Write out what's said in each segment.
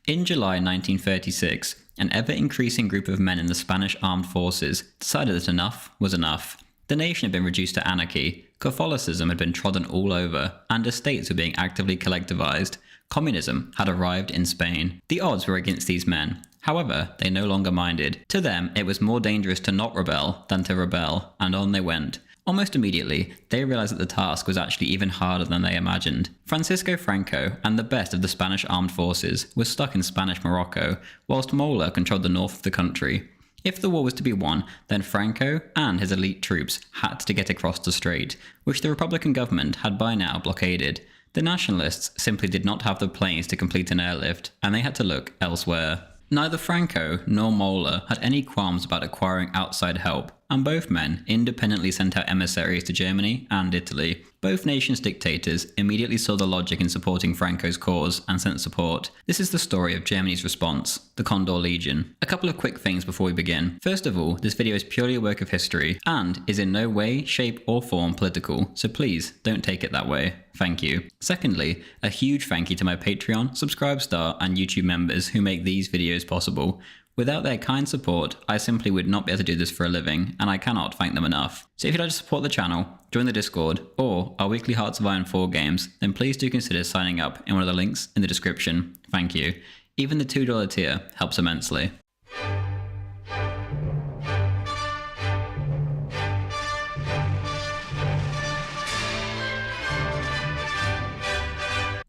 In July 1936, an ever-increasing group of men in the Spanish armed forces decided that enough was enough. The nation had been reduced to anarchy, Catholicism had been trodden all over, and estates were being actively collectivized. Communism had arrived in Spain. The odds were against these men. However, they no longer minded. To them, it was more dangerous to not rebel than to rebel, and on they went. Almost immediately, they realized that the task was actually even harder than they imagined. Franco and the best of the Spanish armed forces were stuck in Spanish Morocco, whilst Mola controlled the north of the country. If the war was to be won, then Franco and his elite troops had to get across the strait, which the Republican government had by now blockaded. The Nationalists simply did not have the planes to complete an airlift, and they had to look elsewhere. Neither Franco nor Mola had any qualms about acquiring outside help, and both men independently sent out emissaries to Germany and Italy. Both nations' dictators immediately saw the logic in supporting Franco's cause and sent support. This is the story of Germany's response, the Condor Legion. A couple of quick things before we begin. First of all, this video is purely a work of history, and is in no way, shape or form political, so please don't take it that way. Thank you. Secondly, a huge thank you to my Patreon, Subscribestar and YouTube members who make these videos possible. Without their kind support, I simply would not be able to do this for a living, and I cannot thank them enough. So if you'd like to support the channel, join the Discord, or our weekly Hearts of Iron 4 games, then please do consider signing up in one of the links in the description. Thank you. Even the $2 tier helps immensely.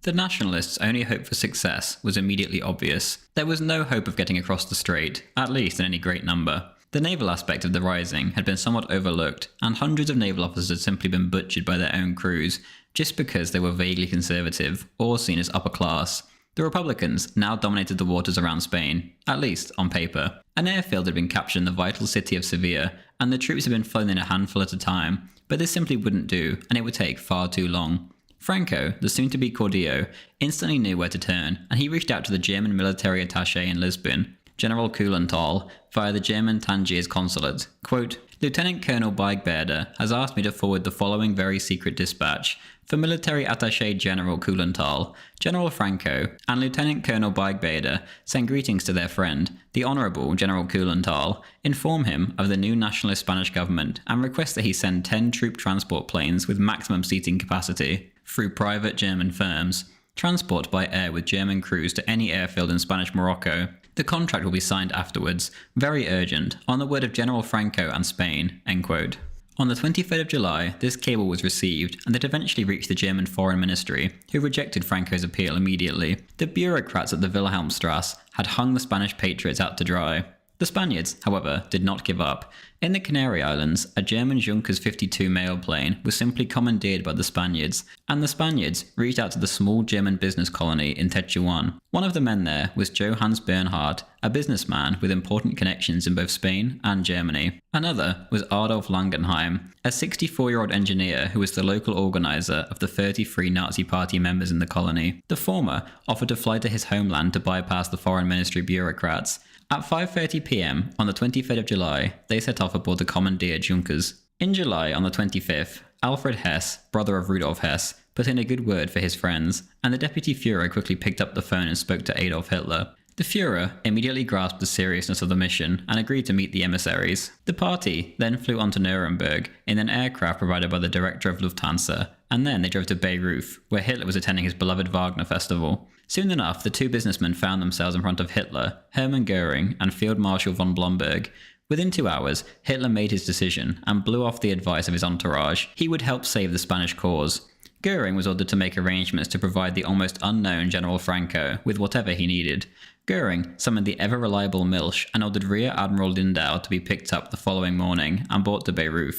The Nationalists' only hope for success was immediately obvious. There was no hope of getting across the strait, at least in any great number. The naval aspect of the rising had been somewhat overlooked, and hundreds of naval officers had simply been butchered by their own crews, just because they were vaguely conservative, or seen as upper class. The Republicans now dominated the waters around Spain, at least on paper. An airfield had been captured in the vital city of Sevilla, and the troops had been flown in a handful at a time, but this simply wouldn't do, and it would take far too long. Franco, the soon-to-be Caudillo, instantly knew where to turn, and he reached out to the German military attaché in Lisbon, General Kuhlenthal, via the German Tangiers consulate. Quote, Lieutenant Colonel Beigbeder has asked me to forward the following very secret dispatch. For Military Attaché General Kuhlenthal, General Franco and Lieutenant Colonel Beigbeder send greetings to their friend, the Honourable General Kuhlenthal, inform him of the new nationalist Spanish government, and request that he send 10 troop transport planes with maximum seating capacity through private German firms, transport by air with German crews to any airfield in Spanish Morocco. The contract will be signed afterwards. Very urgent. On the word of General Franco and Spain." End quote. On the 23rd of July, this cable was received, and it eventually reached the German Foreign Ministry, who rejected Franco's appeal immediately. The bureaucrats at the Wilhelmstrasse had hung the Spanish patriots out to dry. The Spaniards, however, did not give up. In the Canary Islands, a German Junkers 52 mail plane was simply commandeered by the Spaniards, and the Spaniards reached out to the small German business colony in Tetuan. One of the men there was Johannes Bernhardt, a businessman with important connections in both Spain and Germany. Another was Adolf Langenheim, a 64-year-old engineer who was the local organizer of the 33 Nazi Party members in the colony. The former offered to fly to his homeland to bypass the Foreign Ministry bureaucrats. At 5:30 p.m. on the 23rd of July, they set off aboard the commandeered Junkers. In July, on the 25th, Alfred Hess, brother of Rudolf Hess, put in a good word for his friends, and the deputy Führer quickly picked up the phone and spoke to Adolf Hitler. The Führer immediately grasped the seriousness of the mission and agreed to meet the emissaries. The party then flew on to Nuremberg in an aircraft provided by the director of Lufthansa, and then they drove to Beirut, where Hitler was attending his beloved Wagner festival. Soon enough, the two businessmen found themselves in front of Hitler, Hermann Göring, and Field Marshal von Blomberg. Within 2 hours, Hitler made his decision and blew off the advice of his entourage. He would help save the Spanish cause. Göring was ordered to make arrangements to provide the almost unknown General Franco with whatever he needed. Göring summoned the ever-reliable Milch and ordered Rear Admiral Lindau to be picked up the following morning and brought to Beirut.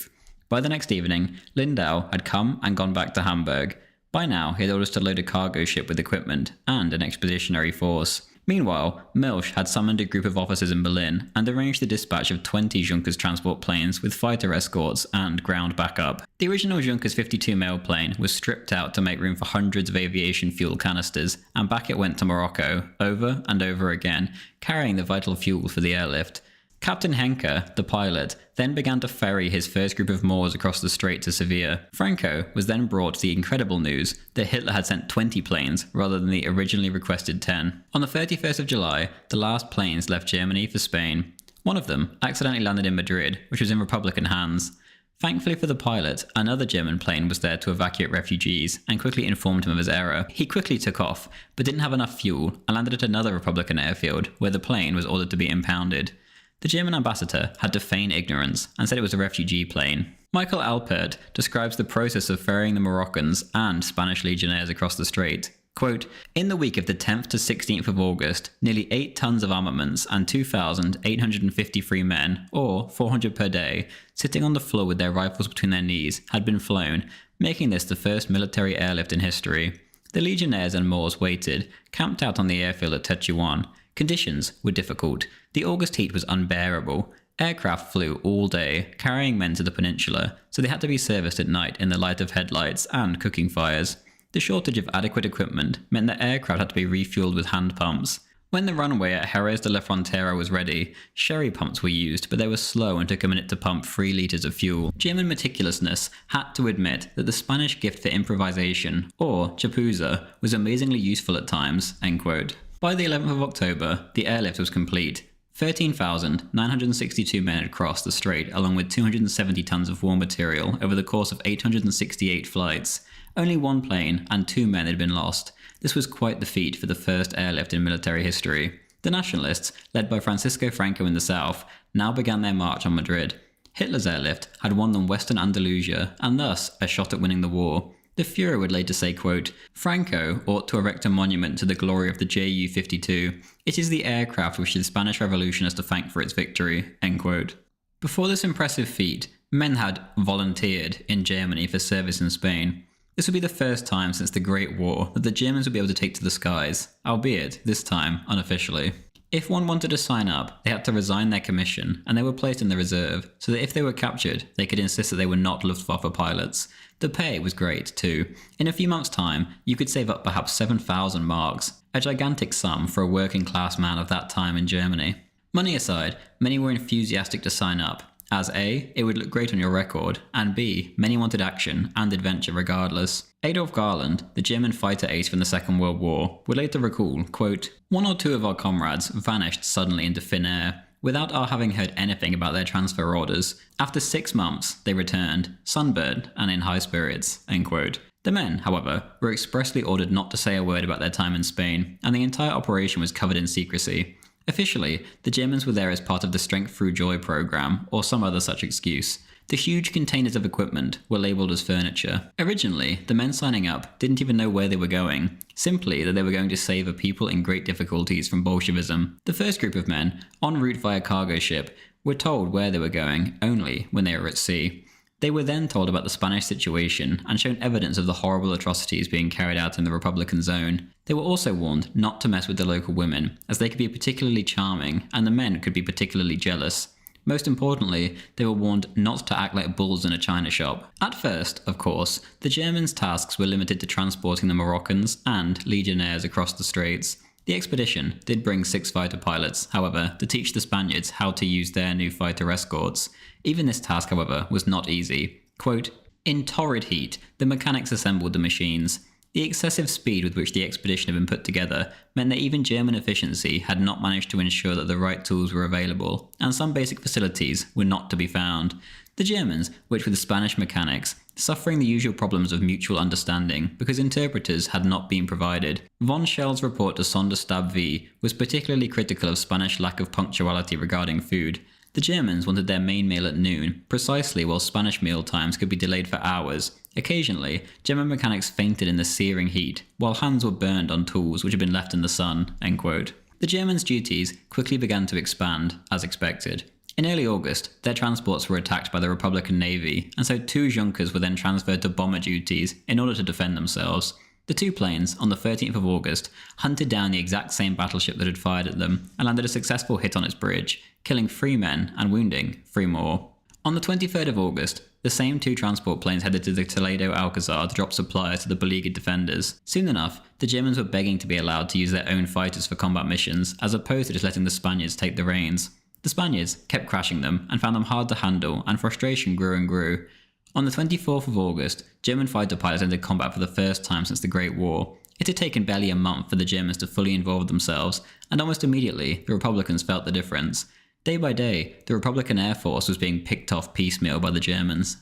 By the next evening, Lindau had come and gone back to Hamburg. By now, he had orders to load a cargo ship with equipment and an expeditionary force. Meanwhile, Milch had summoned a group of officers in Berlin and arranged the dispatch of 20 Junkers transport planes with fighter escorts and ground backup. The original Junkers 52 mail plane was stripped out to make room for hundreds of aviation fuel canisters, and back it went to Morocco, over and over again, carrying the vital fuel for the airlift. Captain Henke, the pilot, then began to ferry his first group of Moors across the strait to Seville. Franco was then brought the incredible news that Hitler had sent 20 planes rather than the originally requested 10. On the 31st of July, the last planes left Germany for Spain. One of them accidentally landed in Madrid, which was in Republican hands. Thankfully for the pilot, another German plane was there to evacuate refugees and quickly informed him of his error. He quickly took off, but didn't have enough fuel and landed at another Republican airfield where the plane was ordered to be impounded. The German ambassador had to feign ignorance and said it was a refugee plane. Michael Alpert describes the process of ferrying the Moroccans and Spanish legionnaires across the strait. Quote, "In the week of the 10th to 16th of August, nearly 8 tons of armaments and 2,853 men, or 400 per day, sitting on the floor with their rifles between their knees, had been flown, making this the first military airlift in history. The legionnaires and Moors waited, camped out on the airfield at Tetuan. Conditions were difficult. The August heat was unbearable. Aircraft flew all day, carrying men to the peninsula, so they had to be serviced at night in the light of headlights and cooking fires. The shortage of adequate equipment meant that aircraft had to be refueled with hand pumps. When the runway at Jerez de la Frontera was ready, sherry pumps were used, but they were slow and took a minute to pump 3 litres of fuel. German meticulousness had to admit that the Spanish gift for improvisation, or chapuza, was amazingly useful at times." End quote. By the 11th of October, the airlift was complete. 13,962 men had crossed the strait along with 270 tons of war material over the course of 868 flights. Only 1 plane and 2 men had been lost. This was quite the feat for the first airlift in military history. The Nationalists, led by Francisco Franco in the south, now began their march on Madrid. Hitler's airlift had won them Western Andalusia and thus a shot at winning the war. The Fuhrer would later say, quote, "Franco ought to erect a monument to the glory of the Ju-52. It is the aircraft which the Spanish Revolution has to thank for its victory." End quote. Before this impressive feat, men had volunteered in Germany for service in Spain. This would be the first time since the Great War that the Germans would be able to take to the skies, albeit this time unofficially. If one wanted to sign up, they had to resign their commission, and they were placed in the reserve, so that if they were captured, they could insist that they were not Luftwaffe pilots. The pay was great, too. In a few months' time, you could save up perhaps 7,000 marks, a gigantic sum for a working-class man of that time in Germany. Money aside, many were enthusiastic to sign up, as A, it would look great on your record, and B, many wanted action and adventure regardless. Adolf Garland, the German fighter ace from the Second World War, would later recall, quote, "1 or 2 of our comrades vanished suddenly into thin air, without our having heard anything about their transfer orders. After 6 months, they returned, sunburned and in high spirits." End quote. The men, however, were expressly ordered not to say a word about their time in Spain, and the entire operation was covered in secrecy. Officially, the Germans were there as part of the Strength Through Joy program, or some other such excuse. The huge containers of equipment were labelled as furniture. Originally, the men signing up didn't even know where they were going, simply that they were going to save a people in great difficulties from Bolshevism. The first group of men, en route via cargo ship, were told where they were going only when they were at sea. They were then told about the Spanish situation and shown evidence of the horrible atrocities being carried out in the Republican zone. They were also warned not to mess with the local women, as they could be particularly charming and the men could be particularly jealous. Most importantly, they were warned not to act like bulls in a china shop. At first, of course, the Germans' tasks were limited to transporting the Moroccans and legionnaires across the straits. The expedition did bring 6 fighter pilots, however, to teach the Spaniards how to use their new fighter escorts. Even this task, however, was not easy. Quote, "In torrid heat, the mechanics assembled the machines. The excessive speed with which the expedition had been put together meant that even German efficiency had not managed to ensure that the right tools were available, and some basic facilities were not to be found. The Germans, which were the Spanish mechanics, suffering the usual problems of mutual understanding because interpreters had not been provided. Von Schell's report to Sonderstab V was particularly critical of Spanish lack of punctuality regarding food. The Germans wanted their main meal at noon, precisely while Spanish meal times could be delayed for hours. Occasionally, German mechanics fainted in the searing heat, while hands were burned on tools which had been left in the sun." End quote. The Germans' duties quickly began to expand, as expected. In early August, their transports were attacked by the Republican Navy, and so 2 Junkers were then transferred to bomber duties in order to defend themselves. The 2 planes, on the 13th of August, hunted down the exact same battleship that had fired at them, and landed a successful hit on its bridge, killing 3 men and wounding 3 more. On the 23rd of August, the same 2 transport planes headed to the Toledo Alcazar to drop supplies to the beleaguered defenders. Soon enough, the Germans were begging to be allowed to use their own fighters for combat missions, as opposed to just letting the Spaniards take the reins. The Spaniards kept crashing them and found them hard to handle, and frustration grew and grew. On the 24th of August, German fighter pilots entered combat for the first time since the Great War. It had taken barely a month for the Germans to fully involve themselves, and almost immediately the Republicans felt the difference. Day by day, the Republican Air Force was being picked off piecemeal by the Germans.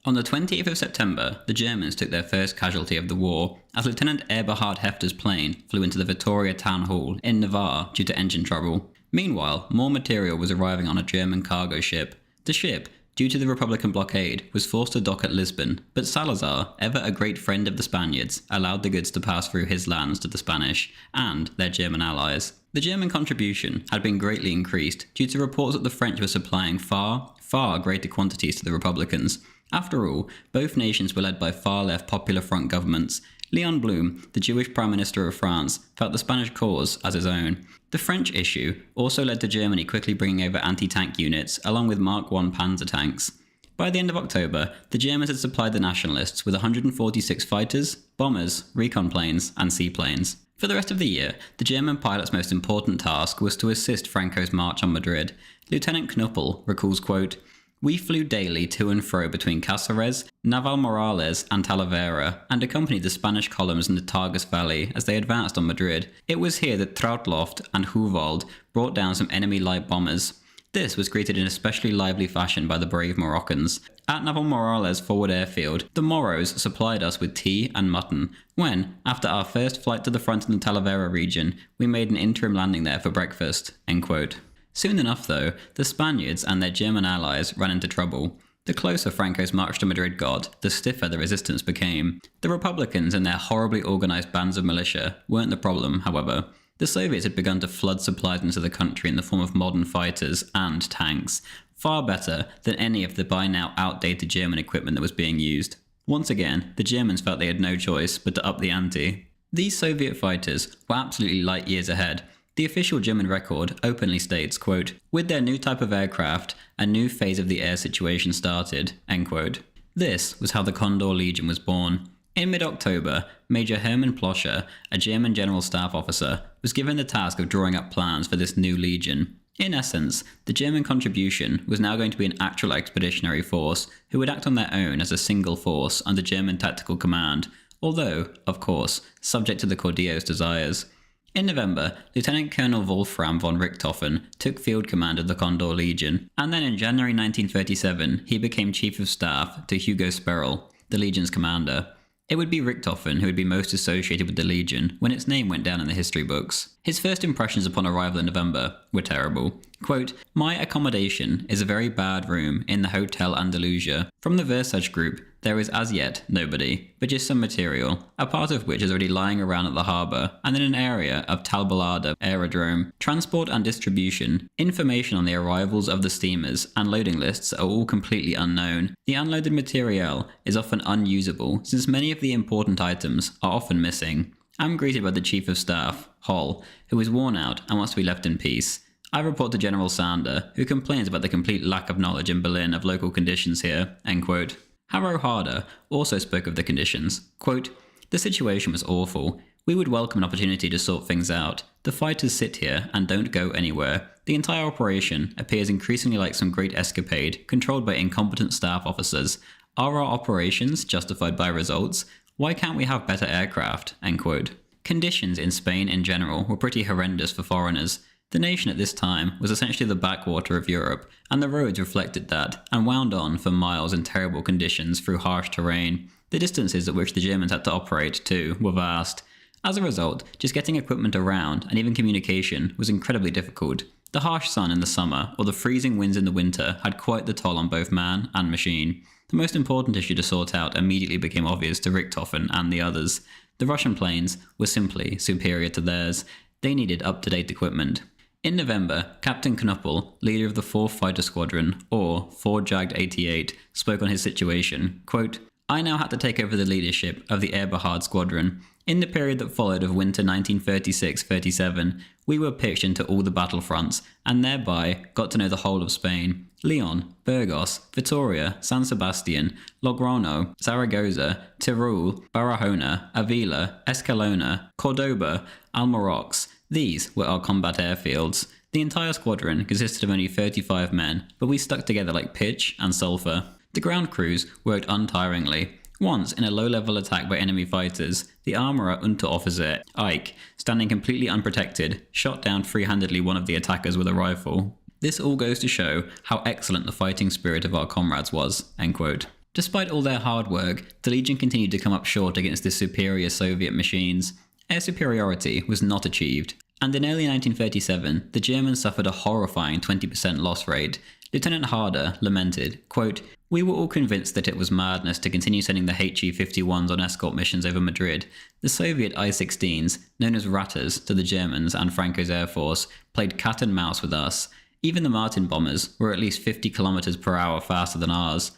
On the 20th of September, the Germans took their first casualty of the war, as Lieutenant Eberhard Hefter's plane flew into the Vittoria Town Hall in Navarre due to engine trouble. Meanwhile, more material was arriving on a German cargo ship. The ship, due to the Republican blockade, was forced to dock at Lisbon, but Salazar, ever a great friend of the Spaniards, allowed the goods to pass through his lands to the Spanish and their German allies. The German contribution had been greatly increased due to reports that the French were supplying far greater quantities to the Republicans. After all, both nations were led by far-left Popular Front governments. Léon Blum, the Jewish Prime Minister of France, felt the Spanish cause as his own. The French issue also led to Germany quickly bringing over anti-tank units, along with Mark I Panzer tanks. By the end of October, the Germans had supplied the Nationalists with 146 fighters, bombers, recon planes, and seaplanes. For the rest of the year, the German pilot's most important task was to assist Franco's march on Madrid. Lieutenant Knuppel recalls, quote, "We flew daily to and fro between Cáceres, Navalmorales and Talavera, and accompanied the Spanish columns in the Tagus Valley as they advanced on Madrid. It was here that Trautloft and Huvald brought down some enemy light bombers. This was greeted in especially lively fashion by the brave Moroccans. At Navalmorales Forward Airfield, the Moros supplied us with tea and mutton, when, after our first flight to the front in the Talavera region, we made an interim landing there for breakfast." End quote. Soon enough, though, the Spaniards and their German allies ran into trouble. The closer Franco's march to Madrid got, the stiffer the resistance became. The Republicans and their horribly organised bands of militia weren't the problem, however. The Soviets had begun to flood supplies into the country in the form of modern fighters and tanks, far better than any of the by now outdated German equipment that was being used. Once again, the Germans felt they had no choice but to up the ante. These Soviet fighters were absolutely light years ahead. The official German record openly states, quote, "With their new type of aircraft, a new phase of the air situation started," end quote. This was how the Condor Legion was born. In mid-October, Major Hermann Ploscher, a German general staff officer, was given the task of drawing up plans for this new legion. In essence, the German contribution was now going to be an actual expeditionary force who would act on their own as a single force under German tactical command, although, of course, subject to the Caudillo's desires. In November, Lieutenant Colonel Wolfram von Richthofen took field command of the Condor Legion, and then in January 1937 he became Chief of Staff to Hugo Sperrel, the Legion's commander. It would be Richthofen who would be most associated with the Legion when its name went down in the history books. His first impressions upon arrival in November were terrible. Quote, "My accommodation is a very bad room in the Hotel Andalusia. From the Versailles group, there is as yet nobody, but just some material, a part of which is already lying around at the harbour and in an area of Talbalada aerodrome. Transport and distribution, information on the arrivals of the steamers and loading lists are all completely unknown. The unloaded materiel is often unusable since many of the important items are often missing. I'm greeted by the Chief of Staff, Holl, who is worn out and wants to be left in peace. I report to General Sander, who complains about the complete lack of knowledge in Berlin of local conditions here." End quote. Harrow Harder also spoke of the conditions. Quote, "The situation was awful. We would welcome an opportunity to sort things out. The fighters sit here and don't go anywhere. The entire operation appears increasingly like some great escapade controlled by incompetent staff officers. Are our operations justified by results? Why can't we have better aircraft?" End quote. Conditions in Spain in general were pretty horrendous for foreigners. The nation at this time was essentially the backwater of Europe, and the roads reflected that, and wound on for miles in terrible conditions through harsh terrain. The distances at which the Germans had to operate, too, were vast. As a result, just getting equipment around, and even communication, was incredibly difficult. The harsh sun in the summer, or the freezing winds in the winter, had quite the toll on both man and machine. The most important issue to sort out immediately became obvious to Richthofen and the others. The Russian planes were simply superior to theirs. They needed up-to-date equipment. In November, Captain Knuppel, leader of the 4th Fighter Squadron, or 4 Jagd 88, spoke on his situation. Quote, "I now had to take over the leadership of the Eberhard Squadron. In the period that followed of winter 1936-37, we were pitched into all the battlefronts, and thereby got to know the whole of Spain. Leon, Burgos, Vitoria, San Sebastian, Logroño, Zaragoza, Teruel, Barahona, Avila, Escalona, Cordoba, Almorox, These were our combat airfields. The entire squadron consisted of only 35 men, but we stuck together like pitch and sulphur. The ground crews worked untiringly. Once, in a low-level attack by enemy fighters, the armourer Unteroffizier Ike, standing completely unprotected, shot down free-handedly one of the attackers with a rifle. This all goes to show how excellent the fighting spirit of our comrades was." End quote. Despite all their hard work, the Legion continued to come up short against the superior Soviet machines. Air superiority was not achieved, and in early 1937, the Germans suffered a horrifying 20% loss rate. Lieutenant Harder lamented, quote, "We were all convinced that it was madness to continue sending the HE-51s on escort missions over Madrid. The Soviet I-16s, known as Ratters to the Germans and Franco's Air Force, played cat and mouse with us. Even the Martin bombers were at least 50 kilometers per hour faster than ours.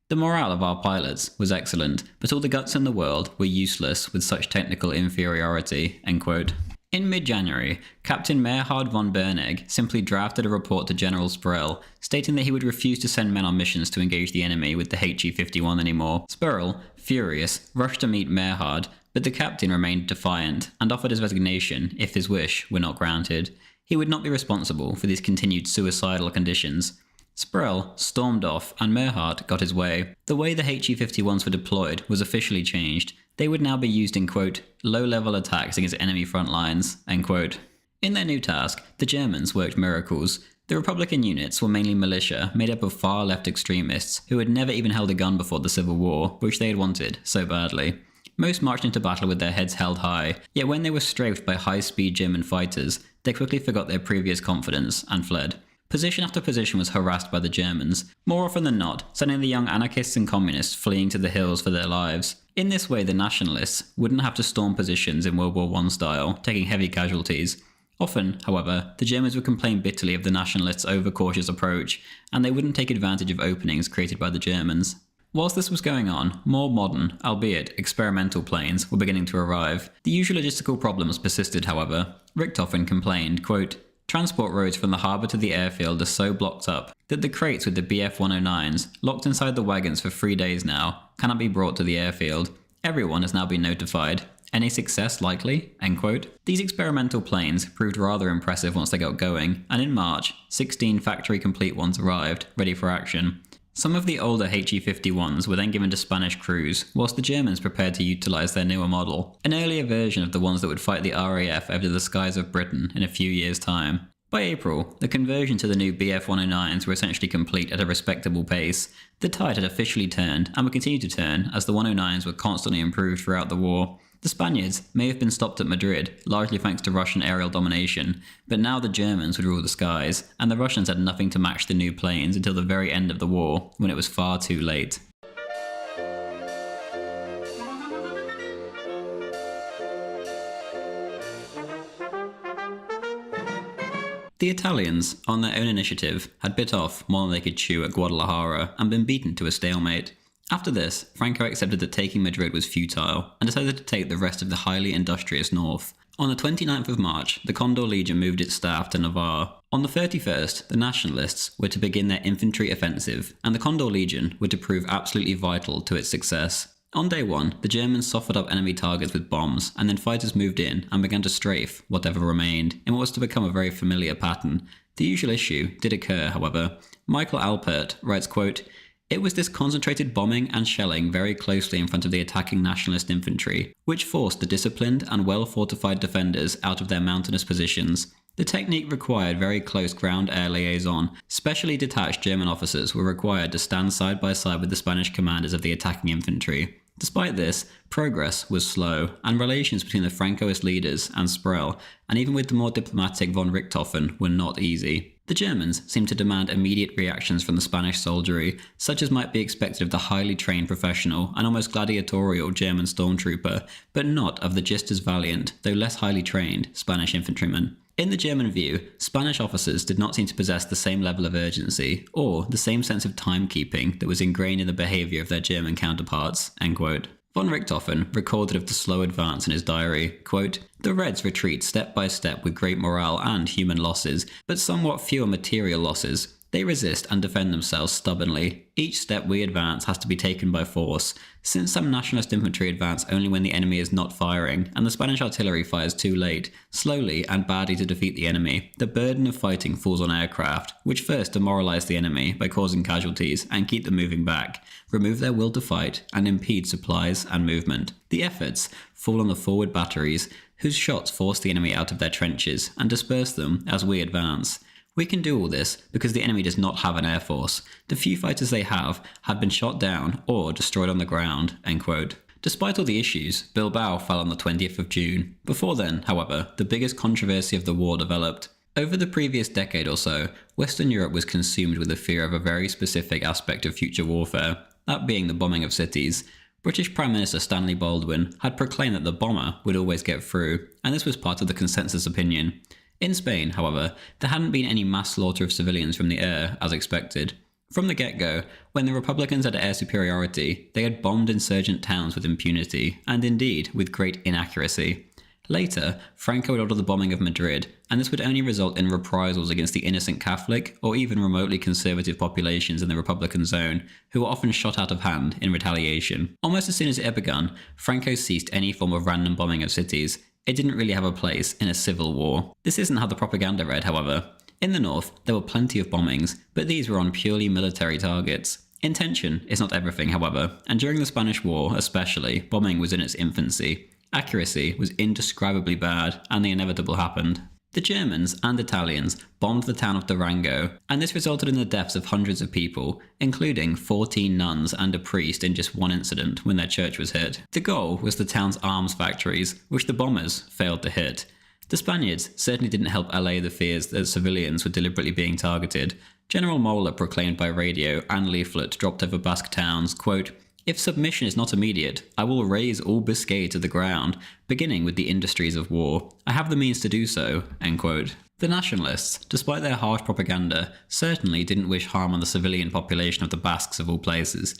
The morale of our pilots was excellent, but all the guts in the world were useless with such technical inferiority." End quote. In mid-January, Captain Meerhard von Bernegg simply drafted a report to General Sprell, stating that he would refuse to send men on missions to engage the enemy with the HE-51 anymore. Sprell, furious, rushed to meet Meerhard, but the captain remained defiant and offered his resignation if his wish were not granted. He would not be responsible for these continued suicidal conditions. Sprell stormed off and Meerhard got his way. The way the HE-51s were deployed was officially changed. They would now be used in, quote, low-level attacks against enemy front lines, end quote. In their new task, the Germans worked miracles. The Republican units were mainly militia, made up of far-left extremists who had never even held a gun before the Civil War, which they had wanted so badly. Most marched into battle with their heads held high, yet when they were strafed by high-speed German fighters, they quickly forgot their previous confidence and fled. Position after position was harassed by the Germans, more often than not, sending the young anarchists and communists fleeing to the hills for their lives. In this way, the Nationalists wouldn't have to storm positions in World War I style, taking heavy casualties. Often, however, the Germans would complain bitterly of the Nationalists' overcautious approach, and they wouldn't take advantage of openings created by the Germans. Whilst this was going on, more modern, albeit experimental planes were beginning to arrive. The usual logistical problems persisted, however. Richthofen complained, quote, "Transport roads from the harbour to the airfield are so blocked up that the crates with the Bf-109s, locked inside the wagons for 3 days now, cannot be brought to the airfield. Everyone has now been notified. Any success likely?" End quote. These experimental planes proved rather impressive once they got going, and in March, 16 factory-complete ones arrived, ready for action. Some of the older HE-51s were then given to Spanish crews, whilst the Germans prepared to utilise their newer model, an earlier version of the ones that would fight the RAF over the skies of Britain in a few years' time. By April, the conversion to the new Bf-109s were essentially complete at a respectable pace. The tide had officially turned, and would continue to turn, as the 109s were constantly improved throughout the war. The Spaniards may have been stopped at Madrid, largely thanks to Russian aerial domination, but now the Germans would rule the skies, and the Russians had nothing to match the new planes until the very end of the war, when it was far too late. The Italians, on their own initiative, had bit off more than they could chew at Guadalajara and been beaten to a stalemate. After this, Franco accepted that taking Madrid was futile, and decided to take the rest of the highly industrious north. On the 29th of March, the Condor Legion moved its staff to Navarre. On the 31st, the Nationalists were to begin their infantry offensive, and the Condor Legion were to prove absolutely vital to its success. On day one, the Germans softened up enemy targets with bombs, and then fighters moved in and began to strafe whatever remained, in what was to become a very familiar pattern. The usual issue did occur, however. Michael Alpert writes, quote, "It was this concentrated bombing and shelling very closely in front of the attacking Nationalist infantry, which forced the disciplined and well-fortified defenders out of their mountainous positions. The technique required very close ground-air liaison. Specially detached German officers were required to stand side by side with the Spanish commanders of the attacking infantry. Despite this, progress was slow, and relations between the Francoist leaders and Sprell, and even with the more diplomatic von Richthofen, were not easy. The Germans seemed to demand immediate reactions from the Spanish soldiery, such as might be expected of the highly trained professional and almost gladiatorial German stormtrooper, but not of the just as valiant, though less highly trained, Spanish infantryman. In the German view, Spanish officers did not seem to possess the same level of urgency, or the same sense of timekeeping that was ingrained in the behaviour of their German counterparts." End quote. Von Richthofen recorded of the slow advance in his diary, quote, "The Reds retreat step by step with great morale and human losses, but somewhat fewer material losses. They resist and defend themselves stubbornly. Each step we advance has to be taken by force. Since some nationalist infantry advance only when the enemy is not firing, and the Spanish artillery fires too late, slowly and badly to defeat the enemy, the burden of fighting falls on aircraft, which first demoralize the enemy by causing casualties and keep them moving back, remove their will to fight, and impede supplies and movement. The efforts fall on the forward batteries, whose shots force the enemy out of their trenches and disperse them as we advance. We can do all this because the enemy does not have an air force. The few fighters they have been shot down or destroyed on the ground." End quote. Despite all the issues, Bilbao fell on the 20th of June. Before then, however, the biggest controversy of the war developed. Over the previous decade or so, Western Europe was consumed with the fear of a very specific aspect of future warfare, that being the bombing of cities. British Prime Minister Stanley Baldwin had proclaimed that the bomber would always get through, and this was part of the consensus opinion. In Spain, however, there hadn't been any mass slaughter of civilians from the air, as expected. From the get-go, when the Republicans had air superiority, they had bombed insurgent towns with impunity, and indeed with great inaccuracy. Later, Franco would order the bombing of Madrid, and this would only result in reprisals against the innocent Catholic or even remotely conservative populations in the Republican zone, who were often shot out of hand in retaliation. Almost as soon as it had begun, Franco ceased any form of random bombing of cities. It didn't really have a place in a civil war. This isn't how the propaganda read, however. In the north, there were plenty of bombings, but these were on purely military targets. Intention is not everything, however, and during the Spanish War especially, bombing was in its infancy. Accuracy was indescribably bad, and the inevitable happened. The Germans and Italians bombed the town of Durango, and this resulted in the deaths of hundreds of people, including 14 nuns and a priest in just one incident when their church was hit. The goal was the town's arms factories, which the bombers failed to hit. The Spaniards certainly didn't help allay the fears that civilians were deliberately being targeted. General Mola proclaimed by radio and leaflet dropped over Basque towns, quote, "If submission is not immediate, I will raze all Biscay to the ground, beginning with the industries of war. I have the means to do so." End quote. The Nationalists, despite their harsh propaganda, certainly didn't wish harm on the civilian population of the Basques of all places.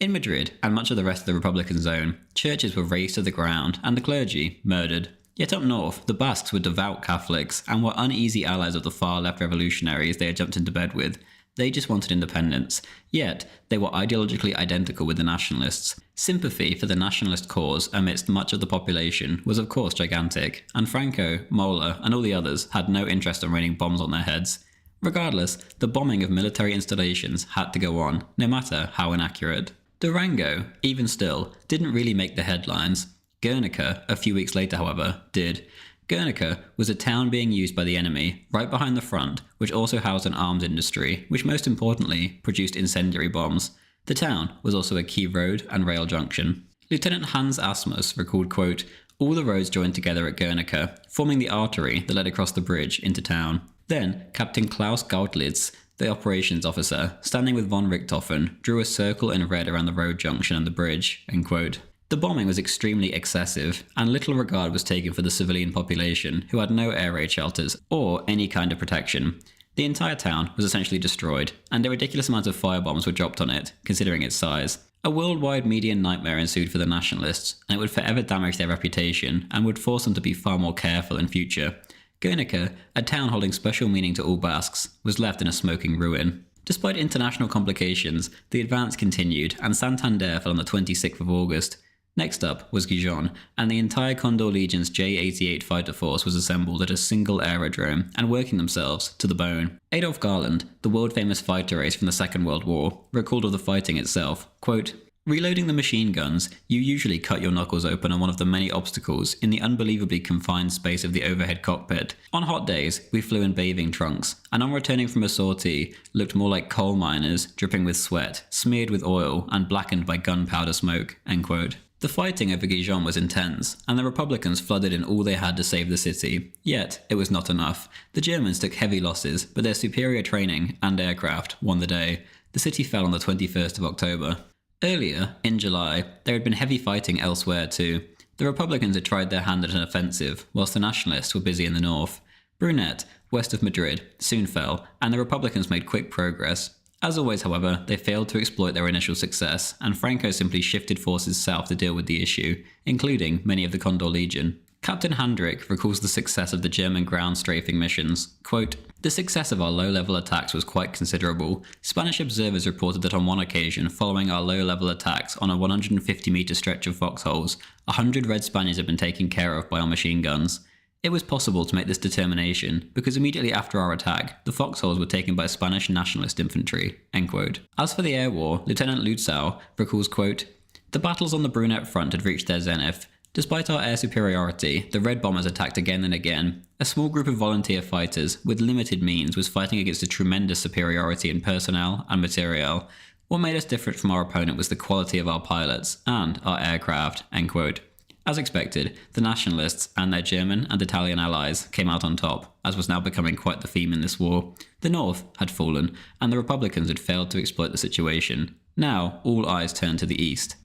In Madrid, and much of the rest of the Republican zone, churches were razed to the ground and the clergy murdered. Yet up north, the Basques were devout Catholics and were uneasy allies of the far-left revolutionaries they had jumped into bed with. They just wanted independence, yet they were ideologically identical with the Nationalists. Sympathy for the nationalist cause amidst much of the population was of course gigantic, and Franco, Mola, and all the others had no interest in raining bombs on their heads. Regardless, the bombing of military installations had to go on, no matter how inaccurate. Durango, even still, didn't really make the headlines. Guernica, a few weeks later however, did. Guernica was a town being used by the enemy, right behind the front, which also housed an arms industry, which most importantly produced incendiary bombs. The town was also a key road and rail junction. Lieutenant Hans Asmus recalled, quote, "All the roads joined together at Guernica, forming the artery that led across the bridge into town." Then, Captain Klaus Gautlitz, the operations officer, standing with von Richthofen, drew a circle in red around the road junction and the bridge, end quote. The bombing was extremely excessive, and little regard was taken for the civilian population, who had no air raid shelters or any kind of protection. The entire town was essentially destroyed, and a ridiculous amount of firebombs were dropped on it, considering its size. A worldwide media nightmare ensued for the Nationalists, and it would forever damage their reputation, and would force them to be far more careful in future. Guernica, a town holding special meaning to all Basques, was left in a smoking ruin. Despite international complications, the advance continued, and Santander fell on the 26th of August. Next up was Gijon, and the entire Condor Legion's J-88 fighter force was assembled at a single aerodrome and working themselves to the bone. Adolf Garland, the world-famous fighter ace from the Second World War, recalled of the fighting itself, quote, "Reloading the machine guns, you usually cut your knuckles open on one of the many obstacles in the unbelievably confined space of the overhead cockpit. On hot days, we flew in bathing trunks, and on returning from a sortie, looked more like coal miners, dripping with sweat, smeared with oil, and blackened by gunpowder smoke." End quote. The fighting over Gijon was intense, and the Republicans flooded in all they had to save the city. Yet, it was not enough. The Germans took heavy losses, but their superior training and aircraft won the day. The city fell on the 21st of October. Earlier, in July, there had been heavy fighting elsewhere too. The Republicans had tried their hand at an offensive, whilst the Nationalists were busy in the north. Brunet, west of Madrid, soon fell, and the Republicans made quick progress. As always, however, they failed to exploit their initial success, and Franco simply shifted forces south to deal with the issue, including many of the Condor Legion. Captain Handrick recalls the success of the German ground strafing missions. Quote, "The success of our low-level attacks was quite considerable. Spanish observers reported that on one occasion, following our low-level attacks on a 150-metre stretch of foxholes, 100 Red Spaniards had been taken care of by our machine guns. It was possible to make this determination because immediately after our attack, the foxholes were taken by Spanish Nationalist infantry." End quote. As for the air war, Lieutenant Lutzow recalls, quote, "The battles on the Brunette front had reached their zenith. Despite our air superiority, the Red bombers attacked again and again. A small group of volunteer fighters, with limited means, was fighting against a tremendous superiority in personnel and materiel. What made us different from our opponent was the quality of our pilots and our aircraft." End quote. As expected, the Nationalists and their German and Italian allies came out on top, as was now becoming quite the theme in this war. The North had fallen, and the Republicans had failed to exploit the situation. Now, all eyes turned to the East.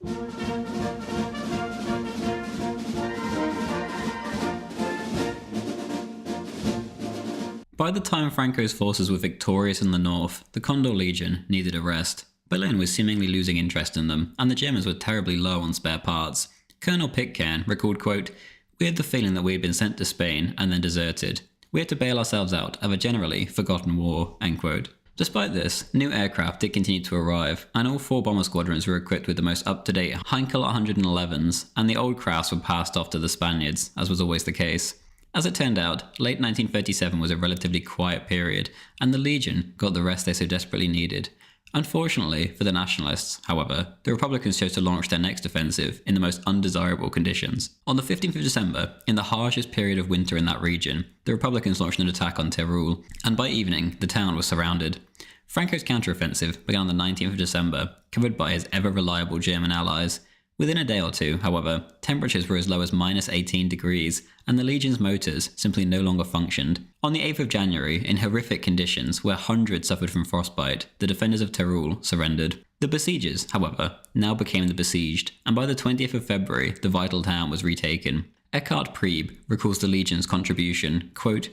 By the time Franco's forces were victorious in the north, the Condor Legion needed a rest. Berlin was seemingly losing interest in them, and the Germans were terribly low on spare parts. Colonel Pitcairn recalled, quote, "We had the feeling that we had been sent to Spain and then deserted. We had to bail ourselves out of a generally forgotten war." End quote. Despite this, new aircraft did continue to arrive, and all 4 bomber squadrons were equipped with the most up-to-date Heinkel 111s, and the old crafts were passed off to the Spaniards, as was always the case. As it turned out, late 1937 was a relatively quiet period, and the Legion got the rest they so desperately needed. Unfortunately for the Nationalists, however, the Republicans chose to launch their next offensive in the most undesirable conditions. On the 15th of December, in the harshest period of winter in that region, the Republicans launched an attack on Tyrol, and by evening, the town was surrounded. Franco's counteroffensive began on the 19th of December, covered by his ever-reliable German allies. Within a day or two, however, temperatures were as low as -18 degrees, and the Legion's motors simply no longer functioned. On the 8th of January, in horrific conditions where hundreds suffered from frostbite, the defenders of Tyrol surrendered. The besiegers, however, now became the besieged, and by the 20th of February, the vital town was retaken. Eckhard Prieb recalls the Legion's contribution, quote,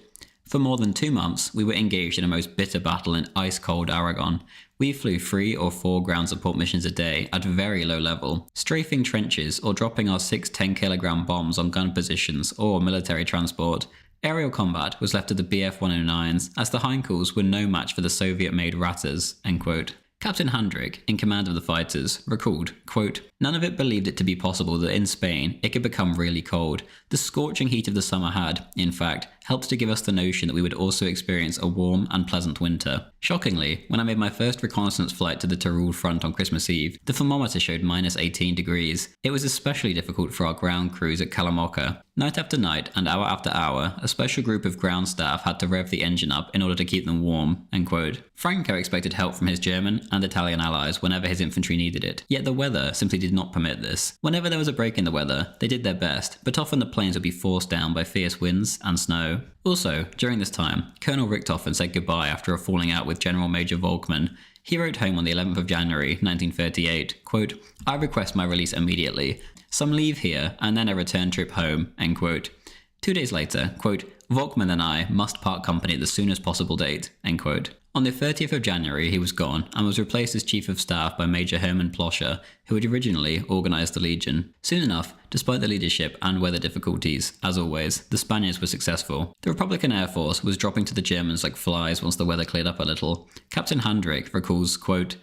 "For more than 2 months, we were engaged in a most bitter battle in ice-cold Aragon. We flew 3 or 4 ground support missions a day at very low level, strafing trenches or dropping our 6 10-kilogram bombs on gun positions or military transport. Aerial combat was left to the Bf-109s, as the Heinkels were no match for the Soviet-made Ratters." End quote. Captain Handrick, in command of the fighters, recalled, quote, "None of it believed it to be possible that in Spain it could become really cold. The scorching heat of the summer had, in fact, helped to give us the notion that we would also experience a warm and pleasant winter. Shockingly, when I made my first reconnaissance flight to the Tyrol front on Christmas Eve, the thermometer showed -18 degrees. It was especially difficult for our ground crews at Kalamocka. Night after night and hour after hour, a special group of ground staff had to rev the engine up in order to keep them warm." End quote. Franco expected help from his German and Italian allies whenever his infantry needed it, yet the weather simply did not permit this. Whenever there was a break in the weather, they did their best, but often the planes would be forced down by fierce winds and snow. Also, during this time, Colonel Richthofen said goodbye after a falling out with General Major Volkmann. He wrote home on the 11th of January 1938, quote, "I request my release immediately. Some leave here and then a return trip home." End quote. 2 days later, quote, "Volkmann and I must part company at the soonest possible date." End quote. On the 30th of January, he was gone and was replaced as Chief of Staff by Major Hermann Ploscher, who had originally organised the Legion. Soon enough, despite the leadership and weather difficulties, as always, the Spaniards were successful. The Republican Air Force was dropping to the Germans like flies once the weather cleared up a little. Captain Handrick recalls, quote,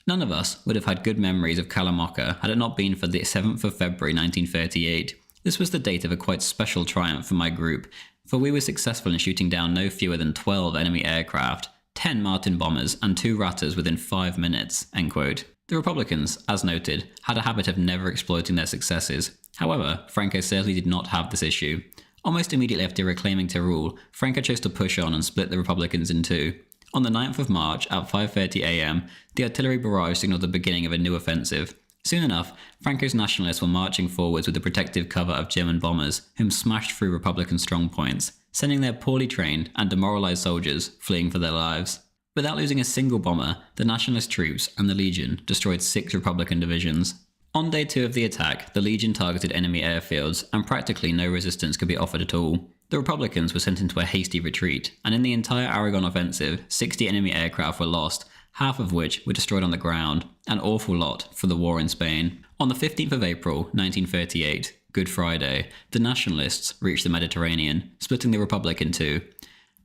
"None of us would have had good memories of Kalamocka had it not been for the 7th of February 1938. This was the date of a quite special triumph for my group, for we were successful in shooting down no fewer than 12 enemy aircraft, 10 Martin bombers and 2 Ratters within 5 minutes." End quote. The Republicans, as noted, had a habit of never exploiting their successes. However, Franco certainly did not have this issue. Almost immediately after reclaiming Tyrol, Franco chose to push on and split the Republicans in two. On the 9th of March at 5:30 am, the artillery barrage signalled the beginning of a new offensive. Soon enough, Franco's Nationalists were marching forwards with the protective cover of German bombers, whom smashed through Republican strongpoints, sending their poorly trained and demoralised soldiers fleeing for their lives. Without losing a single bomber, the Nationalist troops and the Legion destroyed 6 Republican divisions. On day 2 of the attack, the Legion targeted enemy airfields, and practically no resistance could be offered at all. The Republicans were sent into a hasty retreat, and in the entire Aragon offensive, 60 enemy aircraft were lost, half of which were destroyed on the ground, an awful lot for the war in Spain. On the 15th of April, 1938, Good Friday, the Nationalists reached the Mediterranean, splitting the Republic in two.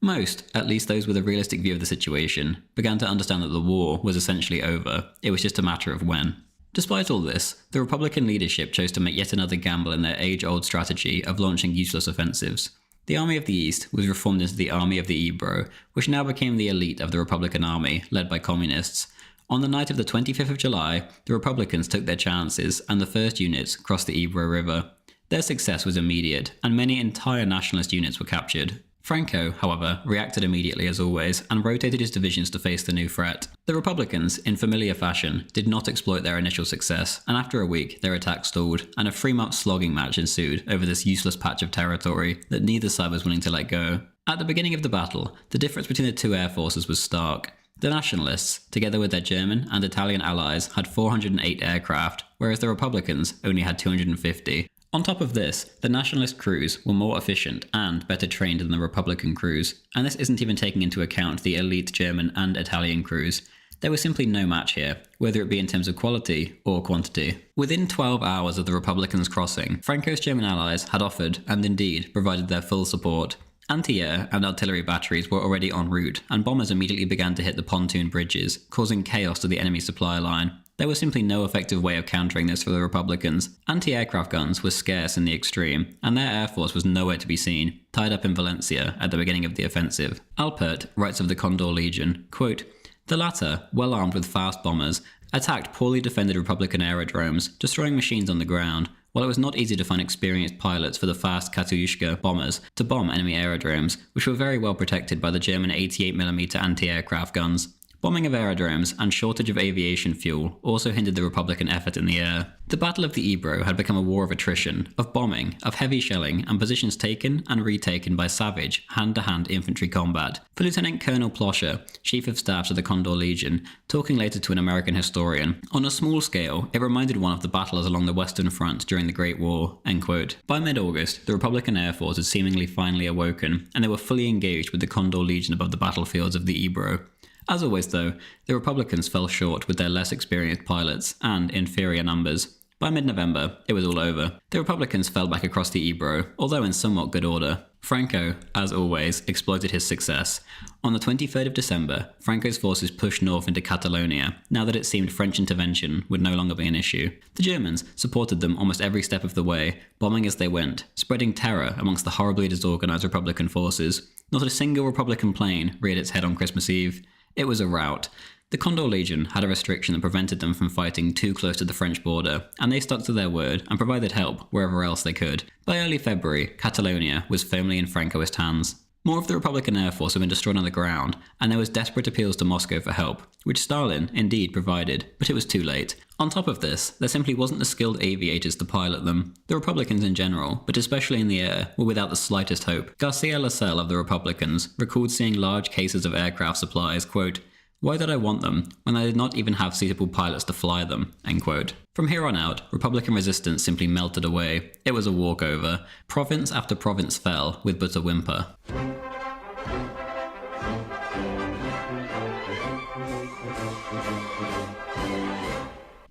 Most, at least those with a realistic view of the situation, began to understand that the war was essentially over. It was just a matter of when. Despite all this, the Republican leadership chose to make yet another gamble in their age-old strategy of launching useless offensives. The Army of the East was reformed into the Army of the Ebro, which now became the elite of the Republican Army, led by communists. On the night of the 25th of July, the Republicans took their chances and the first units crossed the Ebro River. Their success was immediate, and many entire nationalist units were captured. Franco, however, reacted immediately as always and rotated his divisions to face the new threat. The Republicans, in familiar fashion, did not exploit their initial success, and after a week their attack stalled, and a 3-month slogging match ensued over this useless patch of territory that neither side was willing to let go. At the beginning of the battle, the difference between the two air forces was stark. The Nationalists, together with their German and Italian allies, had 408 aircraft, whereas the Republicans only had 250. On top of this, the Nationalist crews were more efficient and better trained than the Republican crews, and this isn't even taking into account the elite German and Italian crews. There was simply no match here, whether it be in terms of quality or quantity. Within 12 hours of the Republicans crossing, Franco's German allies had offered, and indeed provided their full support. Anti-air and artillery batteries were already en route, and bombers immediately began to hit the pontoon bridges, causing chaos to the enemy supply line. There was simply no effective way of countering this for the Republicans. Anti-aircraft guns were scarce in the extreme, and their air force was nowhere to be seen, tied up in Valencia at the beginning of the offensive. Alpert writes of the Condor Legion, quote, "The latter, well armed with fast bombers, attacked poorly defended Republican aerodromes, destroying machines on the ground, while it was not easy to find experienced pilots for the fast Katyushka bombers to bomb enemy aerodromes, which were very well protected by the German 88mm anti-aircraft guns. Bombing of aerodromes and shortage of aviation fuel also hindered the Republican effort in the air. The Battle of the Ebro had become a war of attrition, of bombing, of heavy shelling, and positions taken and retaken by savage, hand-to-hand infantry combat." For Lieutenant Colonel Ploscher, Chief of Staff to the Condor Legion, talking later to an American historian, "On a small scale, it reminded one of the battles along the Western Front during the Great War." End quote. By mid-August, the Republican Air Force had seemingly finally awoken, and they were fully engaged with the Condor Legion above the battlefields of the Ebro. As always though, the Republicans fell short with their less experienced pilots and inferior numbers. By mid-November, it was all over. The Republicans fell back across the Ebro, although in somewhat good order. Franco, as always, exploited his success. On the 23rd of December, Franco's forces pushed north into Catalonia, now that it seemed French intervention would no longer be an issue. The Germans supported them almost every step of the way, bombing as they went, spreading terror amongst the horribly disorganized Republican forces. Not a single Republican plane reared its head on Christmas Eve. It was a rout. The Condor Legion had a restriction that prevented them from fighting too close to the French border, and they stuck to their word and provided help wherever else they could. By early February, Catalonia was firmly in Francoist hands. More of the Republican Air Force had been destroyed on the ground, and there was desperate appeals to Moscow for help, which Stalin indeed provided, but it was too late. On top of this, there simply wasn't the skilled aviators to pilot them. The Republicans in general, but especially in the air, were without the slightest hope. Garcia Lascelles of the Republicans recalled seeing large cases of aircraft supplies, quote, "Why did I want them, when I did not even have suitable pilots to fly them?" End quote. From here on out, Republican resistance simply melted away. It was a walkover. Province after province fell, with but a whimper.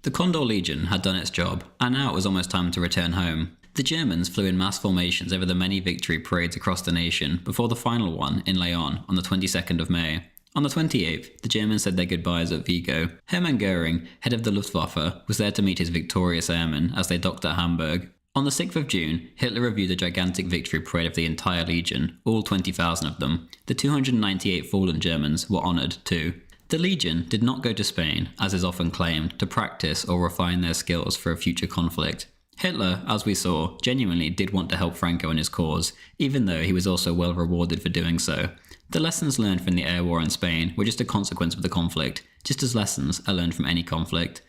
The Condor Legion had done its job, and now it was almost time to return home. The Germans flew in mass formations over the many victory parades across the nation before the final one in Leon on the 22nd of May. On the 28th, the Germans said their goodbyes at Vigo. Hermann Göring, head of the Luftwaffe, was there to meet his victorious airmen as they docked at Hamburg. On the 6th of June, Hitler reviewed the gigantic victory parade of the entire Legion, all 20,000 of them. The 298 fallen Germans were honoured too. The Legion did not go to Spain, as is often claimed, to practice or refine their skills for a future conflict. Hitler, as we saw, genuinely did want to help Franco in his cause, even though he was also well rewarded for doing so. The lessons learned from the air war in Spain were just a consequence of the conflict, just as lessons are learned from any conflict.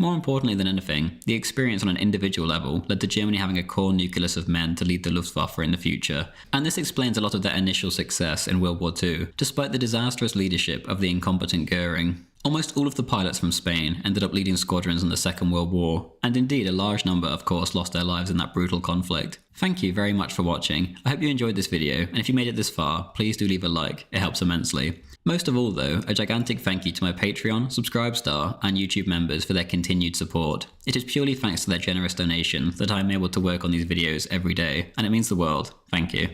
More importantly than anything, the experience on an individual level led to Germany having a core nucleus of men to lead the Luftwaffe in the future, and this explains a lot of their initial success in World War II, despite the disastrous leadership of the incompetent Göring. Almost all of the pilots from Spain ended up leading squadrons in the Second World War, and indeed a large number of course lost their lives in that brutal conflict. Thank you very much for watching. I hope you enjoyed this video, and if you made it this far, please do leave a like, it helps immensely. Most of all though, a gigantic thank you to my Patreon, Subscribe Star, and YouTube members for their continued support. It is purely thanks to their generous donations that I am able to work on these videos every day, and it means the world. Thank you.